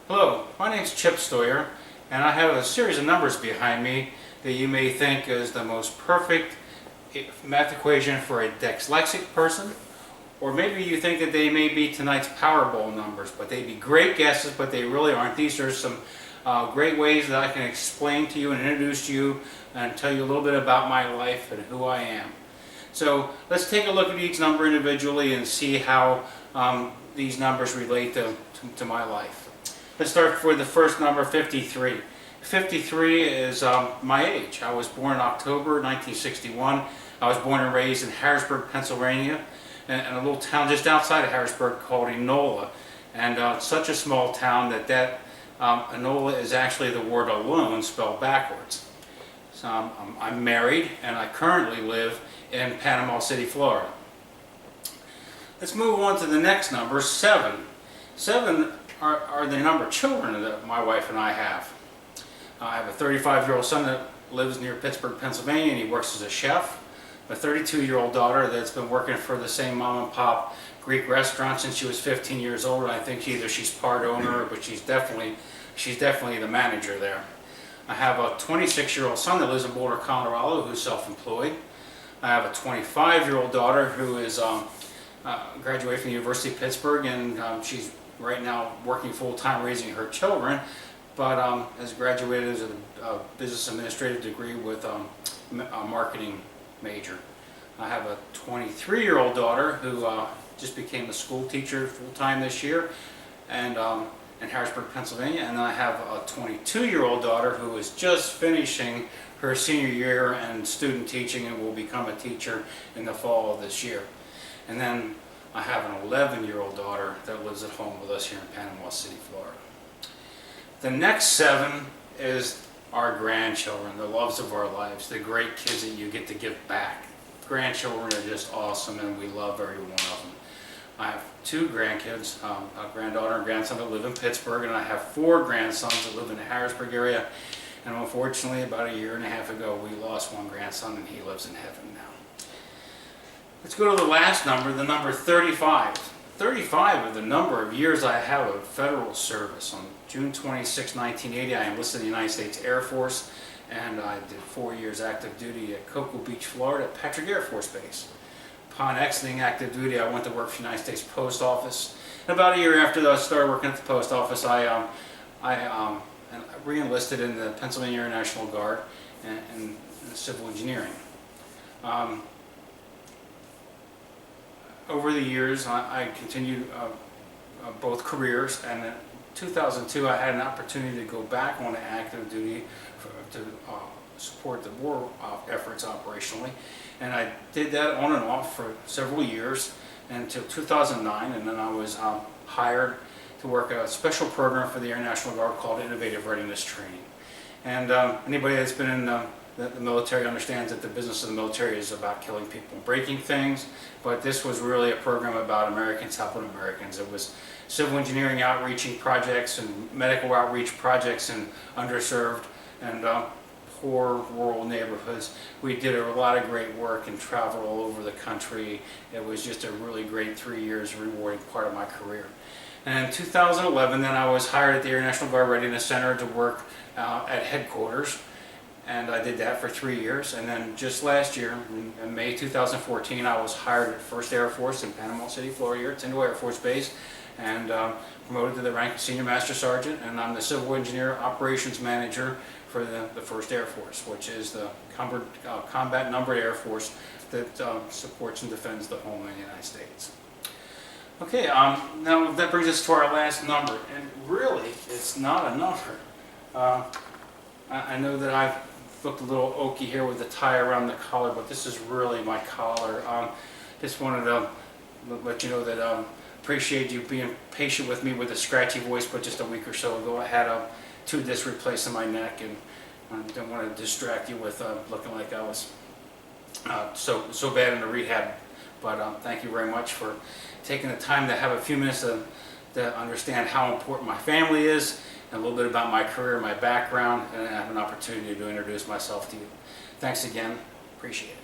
Hello, my name is Chip Stoyer, and I have a series of numbers behind me that you may think is the most perfect math equation for a dyslexic person, or maybe you think that they may be tonight's Powerball numbers, but they'd be great guesses, but they really aren't. These are some great ways that I can explain to you and introduce you and tell you a little bit about my life and who I am. So let's take a look at each number individually and see how these numbers relate to my life. Let's start with the first number, 53. 53 is my age. I was born in October 1961. I was born and raised in Harrisburg, Pennsylvania, in a little town just outside of Harrisburg called Enola. And it's such a small town that Enola is actually the word alone spelled backwards. So I'm married, and I currently live in Panama City, Florida. Let's move on to the next number, 7. 7 are the number of children that my wife and I have. I have a 35-year-old son that lives near Pittsburgh, Pennsylvania, and he works as a chef. A 32-year-old daughter that's been working for the same mom and pop Greek restaurant since she was 15 years old. I think either she's part owner, but she's definitely the manager there. I have a 26-year-old son that lives in Boulder, Colorado, who's self-employed. I have a 25-year-old daughter who is graduated from the University of Pittsburgh, and she's right now working full-time raising her children, but has graduated as a business administrative degree with a marketing major. I have a 23-year-old daughter who just became a school teacher full-time this year and in Harrisburg, Pennsylvania, and I have a 22-year-old daughter who is just finishing her senior year and student teaching and will become a teacher in the fall of this year. And then I have an 11-year-old daughter that lives at home with us here in Panama City, Florida. The next 7 is our grandchildren, the loves of our lives, the great kids that you get to give back. Grandchildren are just awesome, and we love every one of them. I have 2 grandkids, a granddaughter and grandson that live in Pittsburgh, and I have 4 grandsons that live in the Harrisburg area. And unfortunately, about a year and a half ago, we lost one grandson, and he lives in heaven now. Let's go to the last number, the number 35. 35 are the number of years I have of federal service. On June 26, 1980, I enlisted in the United States Air Force, and I did 4 years active duty at Cocoa Beach, Florida, at Patrick Air Force Base. Upon exiting active duty, I went to work for the United States Post Office. And about a year after I started working at the Post Office, I re-enlisted in the Pennsylvania Air National Guard in civil engineering. Over the years, I continued both careers, and in 2002 I had an opportunity to go back on active duty to support the war efforts operationally, and I did that on and off for several years until 2009, and then I was hired to work a special program for the Air National Guard called Innovative Readiness Training. And anybody that's been in the military understands that the business of the military is about killing people and breaking things, but this was really a program about Americans helping Americans. It was civil engineering outreaching projects and medical outreach projects in underserved and poor rural neighborhoods. We did a lot of great work and traveled all over the country. It was just a really great 3 years, rewarding part of my career. And in 2011, then I was hired at the Air National Guard Readiness Center to work at headquarters. And I did that for 3 years, and then just last year, in May 2014, I was hired at 1st Air Force in Panama City, Florida, here at Stoyer Air Force Base, and promoted to the rank of Senior Master Sergeant, and I'm the Civil Engineer Operations Manager for the 1st Air Force, which is the combat numbered Air Force that supports and defends the homeland of the United States. Okay, now that brings us to our last number, and really, it's not a number. I know that I've looked a little oaky here with the tie around the collar, but this is really my collar. Just wanted to let you know that appreciate you being patient with me with a scratchy voice, but just a week or so ago I had 2 discs replaced in my neck, and I didn't want to distract you with looking like I was so bad in the rehab. But thank you very much for taking the time to have a few minutes to understand how important my family is, and a little bit about my career, my background, and have an opportunity to introduce myself to you. Thanks again. Appreciate it.